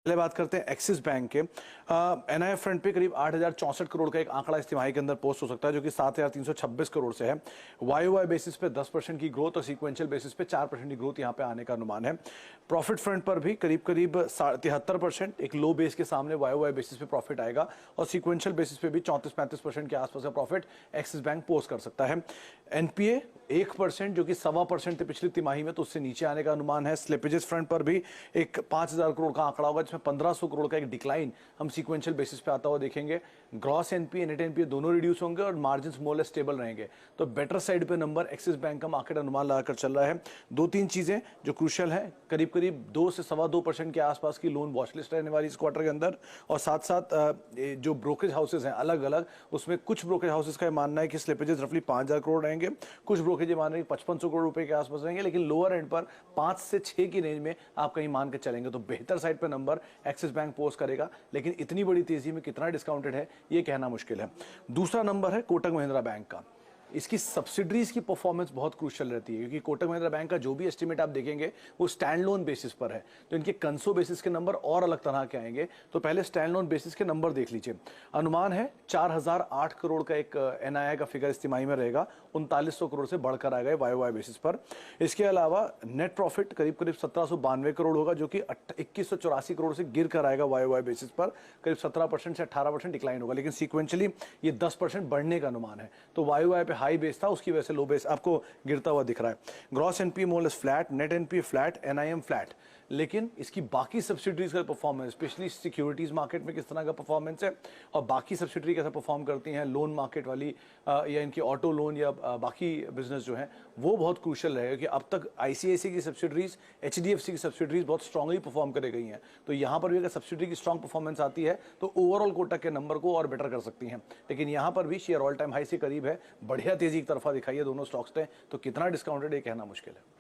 पहले बात करते हैं एक्सिस बैंक के एनआईएफ फ्रंट पे करीब 8,064 करोड़ का एक आंकड़ा इस तिमाही के अंदर पोस्ट हो सकता है, जो कि 7,326 करोड़ से है। वाईओवाई बेसिस पे 10% की ग्रोथ और सीक्वेंशियल बेसिस पे 4% की ग्रोथ यहां पे आने का अनुमान है। प्रॉफिट फ्रंट पर भी करीब करीब 73%, एक लो बेस के सामने वाईओवाई बेसिस पे प्रॉफिट आएगा और सीक्वेंशियल बेसिस पे भी 34-35% के आसपास का प्रॉफिट एक्सिस बैंक पोस्ट कर सकता है। एनपीए 1%, जो कि 1.25% थे पिछली तिमाही में, तो उससे नीचे आने का अनुमान है। स्लिपेजेस फ्रंट पर भी एक 5,000 करोड़ का आंकड़ा होगा, जिसमें 1,500 करोड़ का एक डिक्लाइन हम सीक्वेंशियल बेसिस पे आता हुआ देखेंगे। ग्रॉस एनपीए, नेट एनपीए दोनों रिड्यूस होंगे और मार्जिन्स मोर लेस स्टेबल रहेंगे। तो बेटर साइड पे नंबर एक्सिस बैंक का मार्केट अनुमान लगाकर चल रहा है। दो तीन चीजें जो क्रूशियल है, करीब करीब 2 से 2.25% के आसपास की लोन वॉच लिस्ट रहने वाली इस क्वार्टर के अंदर, और साथ साथ जो ब्रोकरेज हाउसेज हैं अलग अलग, उसमें कुछ ब्रोकरेज हाउसेज का मानना है कि स्लिपेजेस रफली 5,000 करोड़ रहेंगे, कुछ ब्रोकरेज मान रहे हैं 5,500 करोड़ रुपए के आसपास रहेंगे, लेकिन लोअर एंड पर 5 से 6 की रेंज में आप कहीं मान के चलेंगे तो बेहतर साइड पे नंबर एक्सिस बैंक पोस्ट करेगा। लेकिन इतनी बड़ी तेजी में कितना डिस्काउंटेड है ये कहना मुश्किल है। दूसरा नंबर है कोटक महिंद्रा बैंक का। इसकी सब्सिडरीज की परफॉर्मेंस बहुत क्रूशियल रहती है, क्योंकि कोटक महिंद्रा बैंक का जो भी एस्टीमेट आप देखेंगे वो स्टैंड लोन बेसिस पर है, तो इनके कंसो बेसिस के नंबर और अलग तरह के आएंगे। तो पहले स्टैंड लोन बेसिस के नंबर देख लीजिए। अनुमान है 4,008 करोड़ का एक एनआईआई का फिगर इस तिमाही में रहेगा, 3,900 करोड़ से बढ़कर आ गए वाईओवाई बेसिस पर। इसके अलावा नेट प्रॉफिट करीब करीब 1,792 करोड़ होगा, जो कि 2,184 करोड़ से गिर कर आएगा वाईओवाई बेसिस पर। करीब 17% से 18% डिक्लाइन होगा, लेकिन सीक्वेंशियली ये 10% बढ़ने का अनुमान है। तो वाईओवाई पे हाई बेस था, उसकी वजह से लो बेस आपको गिरता हुआ दिख रहा है। Gross NP more less flat, net NP flat, NIM flat. लेकिन इसकी बाकी सब्सिडरीज का परफॉर्मेंस, स्पेशली सिक्योरिटीज मार्केट में किस तरह का परफॉर्मेंस है और बाकी सब्सिडरी कैसा परफॉर्म करती हैं, लोन मार्केट वाली या इनकी ऑटो लोन या बाकी बिजनेस जो है, वो बहुत क्रूशियल रहेगा। कि अब तक आईसीआईसीआई की सब्सिडरीज, एचडीएफसी की सब्सिडरीज बहुत स्ट्रांगली परफॉर्म करे गई हैं, तो यहां पर भी अगर सब्सिडरी की स्ट्रांग परफॉर्मेंस आती है तो ओवरऑल कोटक के नंबर को और बेटर कर सकती हैं। लेकिन यहां पर भी शेयर ऑल टाइम हाई से करीब है, बढ़िया तेजी की तरफा दिखाई है दोनों स्टॉक्स ने, तो कितना डिस्काउंटेड ये कहना मुश्किल है।